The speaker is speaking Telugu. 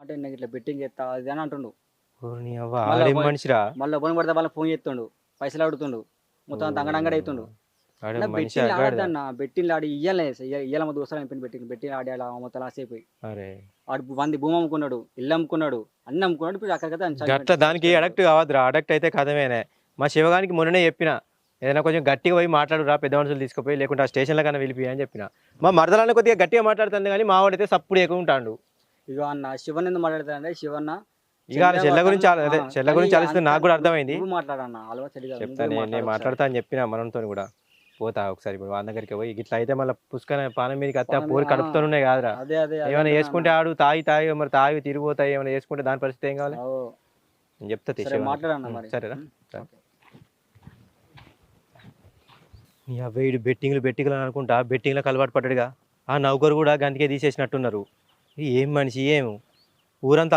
అంటే నాకు ఇట్లా బెట్టింగ్ చేస్తా అది అని అంటుండు. ఓరిని అవ్వ! మళ్ళా ఆడేం పోయి మనిషిరా? మళ్ళా ఫోన్ పడితే వాళ్ళకి ఫోన్ చేస్తుండు. పైసలు అడుగుతుండు. మొత్తం అంతా ఓయమ్మ! అంగడంగడి అన్న ఆడేం మనిషా? బెట్టింగ్‌లు గాడిద? ఆడొద్దన్న. బెట్టింగ్‌లు ఆడి ఇయ్యాల మా దోస్తులు అయిపోయింది బెట్టింగ్ ఆడి ఆడ మొత్తం లాస్ అయిపోయి. అరే! ఆడు వంది భూమి అమ్ముకున్నాడు, ఇల్లు అమ్ముకున్నాడు, అన్నీ అమ్ముకున్నాడు. ఇప్పుడు అక్కడికైతే గట్ల దానికి చచ్చిపోయాడు. అడక్ట్ కావద్దురా. అడక్ట్ అయితే కథమేనే. మా శివగానికి మొన్ననే చెప్పిన. ఏదైనా కొంచెం గట్టిగా పోయి మాట్లాడురా పెద్ద మనుషులు తీసుకుపోయి, లేకుంటే ఆ స్టేషన్‌లో కన్నా పిలిపియి అని చెప్పిన. మా మరదలన్న కొద్దిగా గట్టిగా మాట్లాడుతుంది గానీ, మావాడైతే సప్పుడు చేయకుండా ఉంటాండు. ఇగో అన్న శివన్ ఎందుకు మాట్లాడతాడంటే శివన్న ఇగ ఆళ్ళ చెల్ల గురించి అదే చెల్ల కానీ గురించి ఆలోచిస్తే అంత నాకు కూడా అర్థమైంది. నువ్వు మాట్లాడన్న అలవాటు చెల్లి కాదు. నువ్వు చెప్తా పోయి నేను మాట్లాడు ఒకసారి. మాట్లాడతా అని చెప్పిన మనోనితోని కూడా. పోతా ఒకసారి ఇప్పుడు వాని దగ్గరికి పోయి గిట్ల అయితే మళ్ళా పుస్కన పానం మీదకి అత్తే ఆ పానం పోరు కడుపుతోనున్నాయి కాదురా. అదే ఏమైనా అంటున్నా అన్న. చేసుకుంటే ఆడు తాగి మరి తాగి తిరిగిపోతాయి. ఏమైనా చేసుకుంటే దాని పరిస్థితి ఏం కావాలి? అవు నేను చెప్తా తీ సరే శివానికి. మాట్లాడన్న మరి. సరేరా. సరే. ఓకే. నీ వీడు బెట్టింగ్లు అనుకుంటా బెట్టింగ్లకు అలవాటు పడ్డాడుగా. ఆ నౌకరు కూడా గంతకే తీసేసినట్టున్నారు. ఏం మనిషి ఏం ఊరంతా